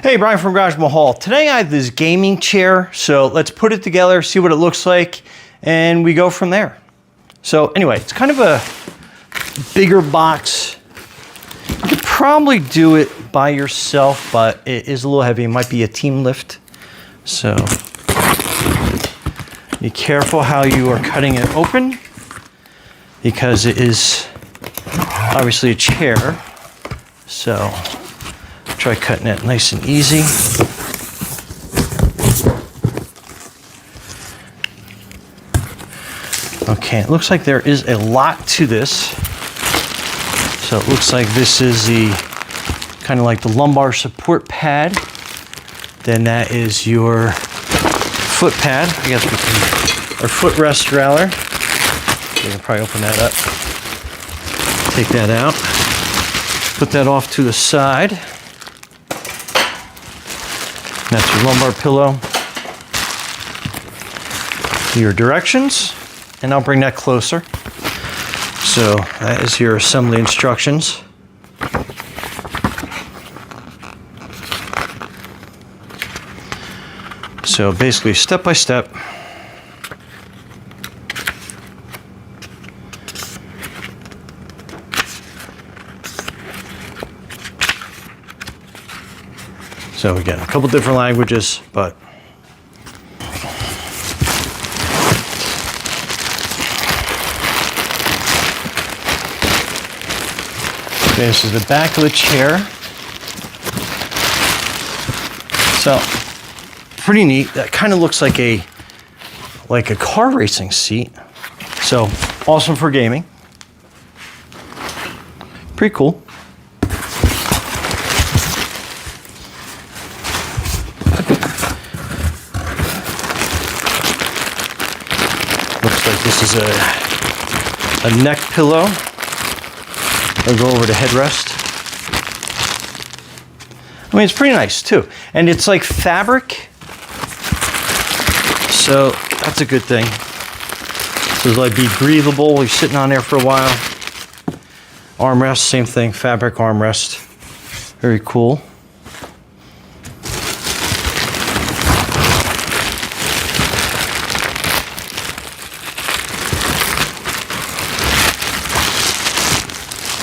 Hey, Brian from Garage Mahal. Today I have this gaming chair, so let's put it together, see what it looks like, and we go from there. So anyway, it's kind of a bigger box. You could probably do it by yourself, but it is a little heavy. It might be a team lift. So be careful how you are cutting it open, because it is obviously a chair. So try cutting it nice and easy. Okay, it looks like there is a lot to this. So it looks like this is the kind of like the lumbar support pad. Then that is your foot pad. I guess we can, or footrest rather. We can probably open that up. Take that out. Put that off to the side. That's your lumbar pillow. Your directions, and I'll bring that closer. So that is your assembly instructions. So basically step by step. So again, a couple different languages, but okay, this is the back of the chair. So pretty neat. That kind of looks like a car racing seat. So awesome for gaming. Pretty cool. Looks like this is a neck pillow. I'll go over to headrest. I mean, it's pretty nice too. And it's like fabric. So that's a good thing. So it'll like be breathable. You're sitting on there for a while. Armrest, same thing, fabric armrest. Very cool.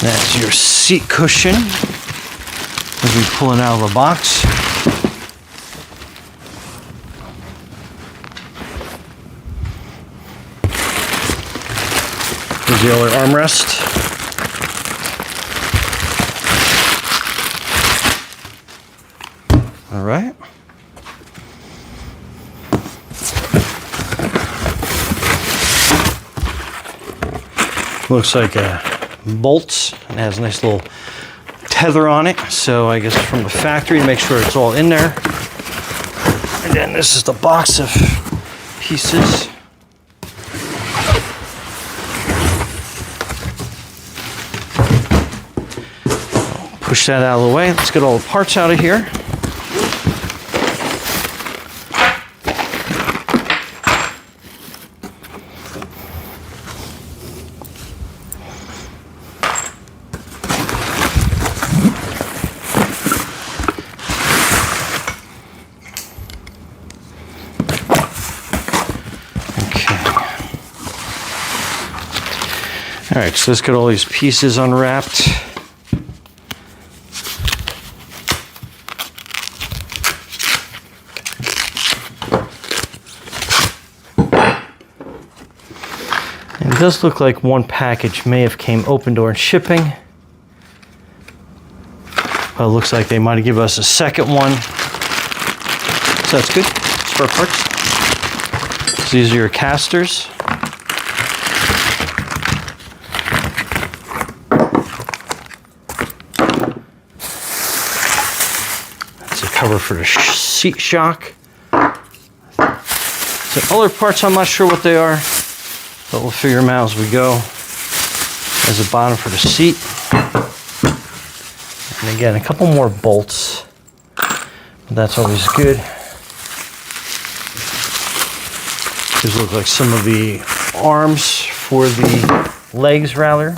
That's your seat cushion as we pull it out of the box. Here's the other armrest. All right. Looks like bolts, and it has a nice little tether on it. So I guess from the factory to make sure it's all in there. And then this is the box of pieces. Push that out of the way. Let's get all the parts out of here. All right, so let's get all these pieces unwrapped. And it does look like one package may have came open during shipping. Well, it looks like they might have given us a second one. So that's good. Spare parts. So these are your casters. Cover for the seat shock. So other parts, I'm not sure what they are, but we'll figure them out as we go. There's a bottom for the seat. And again, a couple more bolts. That's always good. These look like some of the arms for the legs, rather.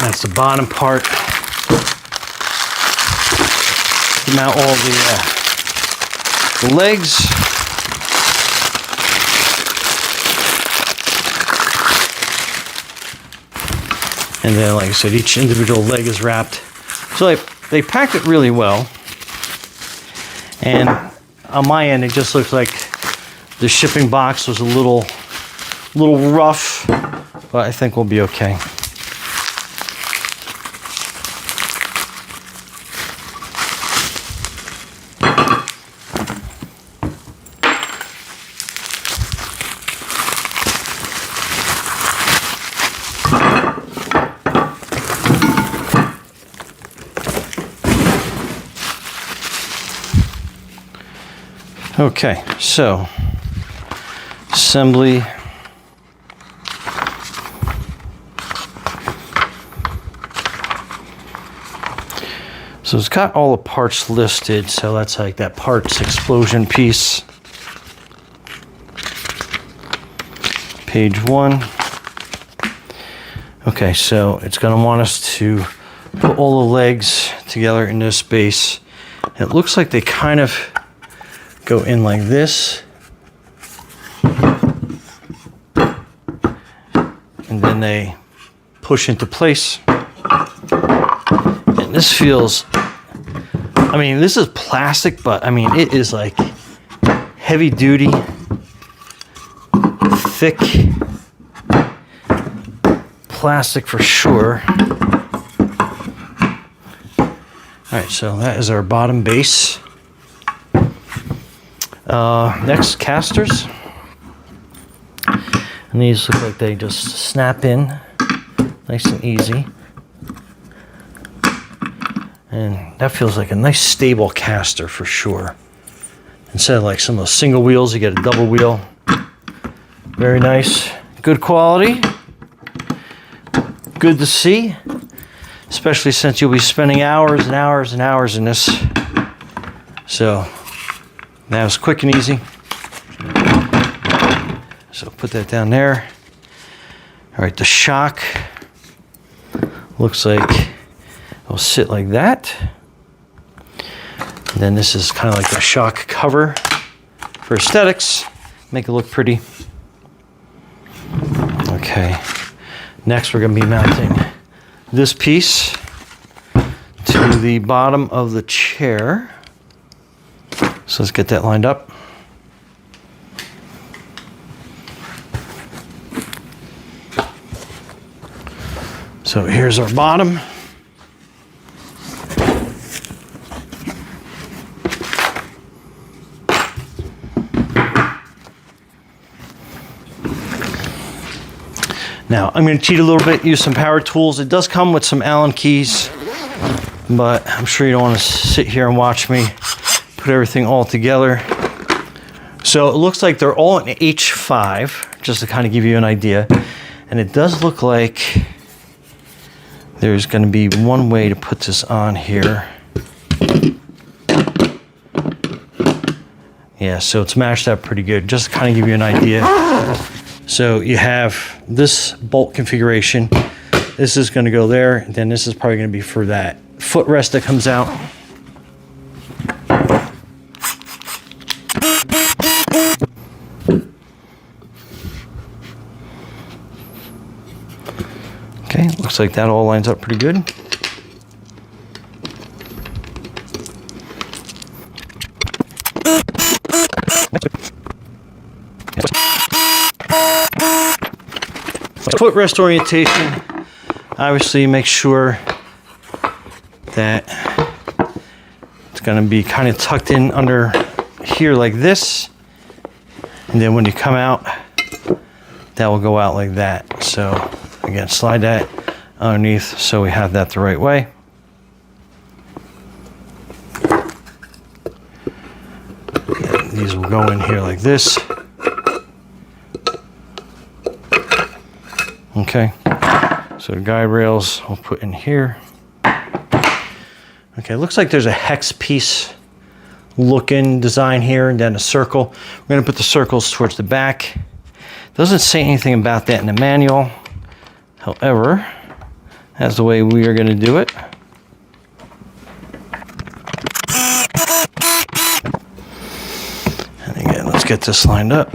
That's the bottom part. Mount all the legs. And then, like I said, each individual leg is wrapped. So they packed it really well. And on my end, it just looks like the shipping box was a little rough, but I think we'll be okay. Okay, so assembly. So it's got all the parts listed. So that's like that parts explosion piece. Page 1. Okay, so it's going to want us to put all the legs together in this base. It looks like they kind of go in like this, and then they push into place. And this feels, I mean, this is plastic, but I mean, it is like heavy duty, thick plastic for sure. All right, so that is our bottom base. Next, casters. And these look like they just snap in nice and easy. And that feels like a nice stable caster for sure. Instead of like some of those single wheels, you get a double wheel. Very nice. Good quality. Good to see. Especially since you'll be spending hours and hours and hours in this. So that was quick and easy. So put that down there. All right, the shock looks like it'll sit like that. And then this is kind of like a shock cover for aesthetics. Make it look pretty. Okay, next we're gonna be mounting this piece to the bottom of the chair. So let's get that lined up. So here's our bottom. Now I'm going to cheat a little bit, use some power tools. It does come with some Allen keys, but I'm sure you don't want to sit here and watch me put everything all together. So it looks like they're all in H5, just to kind of give you an idea. And it does look like there's going to be one way to put this on here. Yeah, so it's matched up pretty good, just to kind of give you an idea. So you have this bolt configuration. This is going to go there, and then this is probably going to be for that footrest that comes out. Okay, looks like that all lines up pretty good. Footrest orientation, obviously make sure that it's going to be kind of tucked in under here like this, and then when you come out, that will go out like that. So again, slide that underneath so we have that the right way. And these will go in here like this. Okay, so the guide rails we'll put in here. Okay, looks like there's a hex piece looking design here, and then a circle. We're going to put the circles towards the back. Doesn't say anything about that in the manual. However, That's the way we are going to do it. And again, let's get this lined up.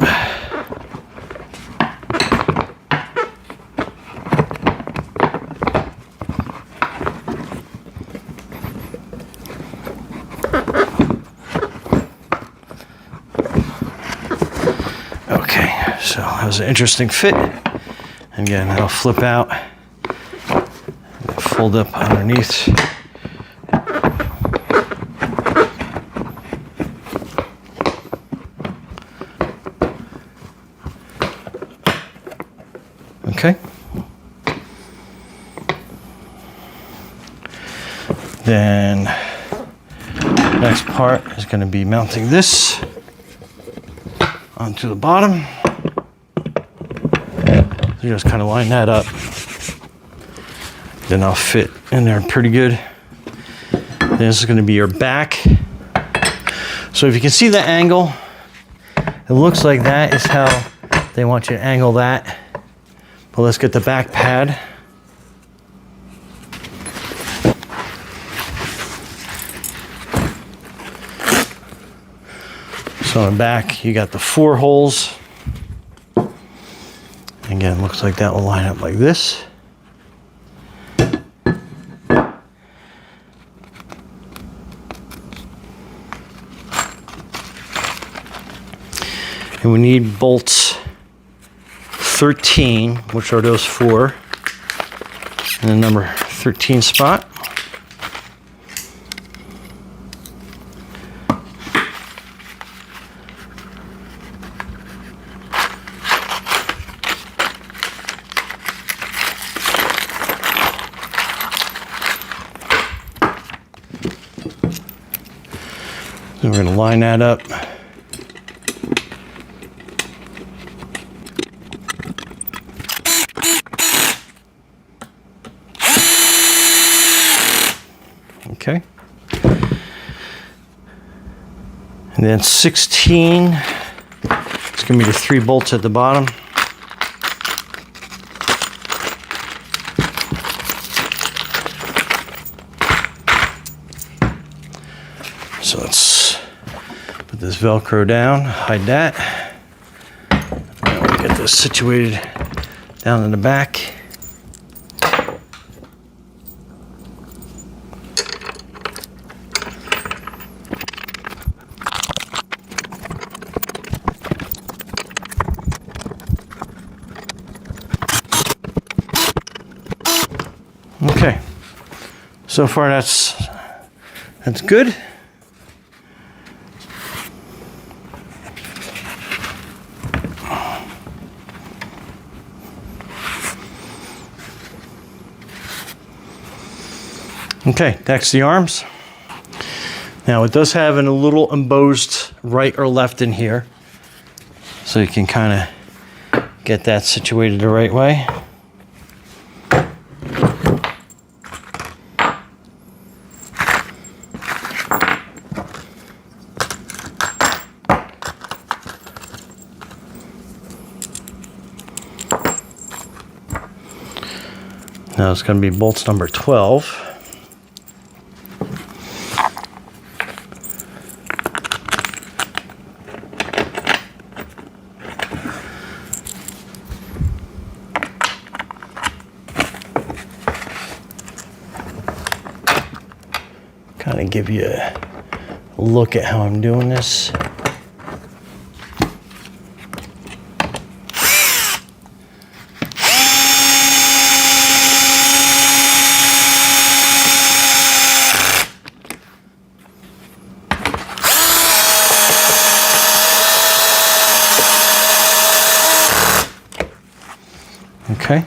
Okay, so that was an interesting fit. And again, that'll flip out, fold up underneath. Okay. Then next part is going to be mounting this onto the bottom. So just kind of line that up. Then I'll fit in there pretty good. Then this is going to be your back. So if you can see the angle, it looks like that is how they want you to angle that. But let's get the back pad. So on the back, you got the 4 holes. Again, looks like that will line up like this. And we need bolts 13, which are those 4, in the number 13 spot. So we're going to line that up. Okay. And then 16, it's going to be the 3 bolts at the bottom. So let's put this Velcro down, hide that. Now we'll get this situated down in the back. Okay, so far that's good. Okay, that's the arms. Now it does have a little embossed right or left in here, so you can kind of get that situated the right way. Now it's going to be bolts number 12. Kind of give you a look at how I'm doing this. Okay.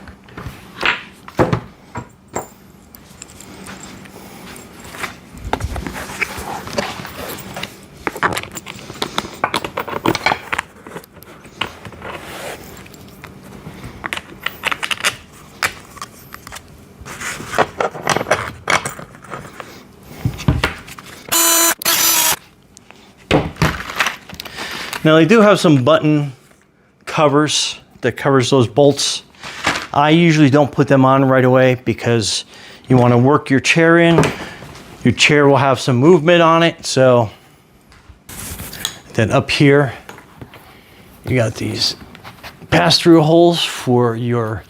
Now they do have some button covers that covers those bolts. I usually don't put them on right away because you want to work your chair in. Your chair will have some movement on it. So then up here, you got these pass-through holes for your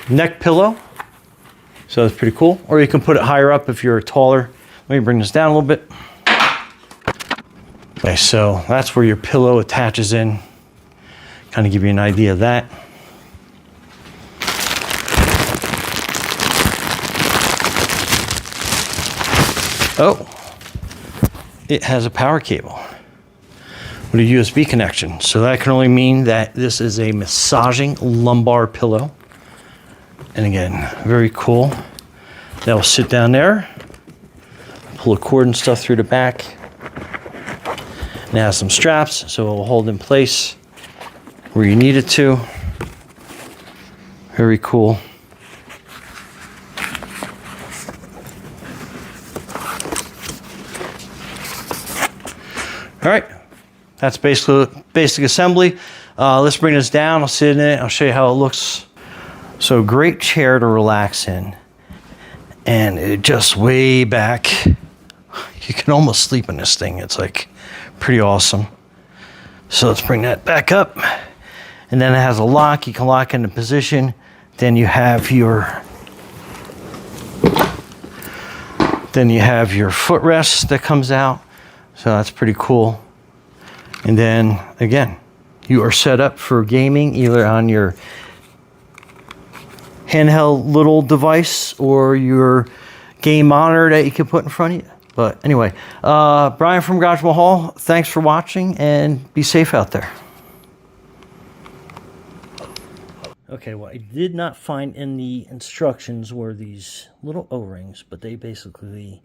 neck pillow. So that's pretty cool. Or you can put it higher up if you're taller. Let me bring this down a little bit. Okay, so that's where your pillow attaches in. Kind of give you an idea of that. Oh, it has a power cable with a USB connection. So that can only mean that this is a massaging lumbar pillow. And again, very cool. That will sit down there, pull a cord and stuff through the back. And it has some straps, so it will hold in place where you need it to. Very cool. All right, that's basically basic assembly. Let's bring this down. I'll sit in it. I'll show you how it looks. So great chair to relax in. And it just way back. You can almost sleep in this thing. It's like pretty awesome. So let's bring that back up. And then it has a lock. You can lock into position. Then you have your footrest that comes out. So that's pretty cool. And then again, you are set up for gaming either on your handheld little device or your game monitor that you can put in front of you. But anyway, Brian from Garage Mahal, thanks for watching and be safe out there. Okay, what I did not find in the instructions were these little O-rings, but they basically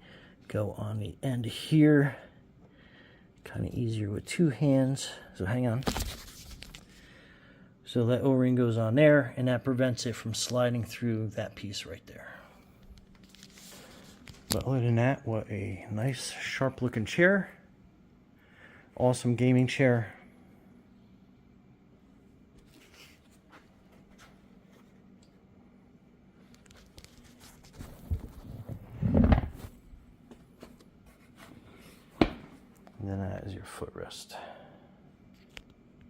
go on the end here. Kind of easier with two hands, so hang on. So that O-ring goes on there, and that prevents it from sliding through that piece right there. But other than that, what a nice, sharp-looking chair. Awesome gaming chair. And then that is your footrest.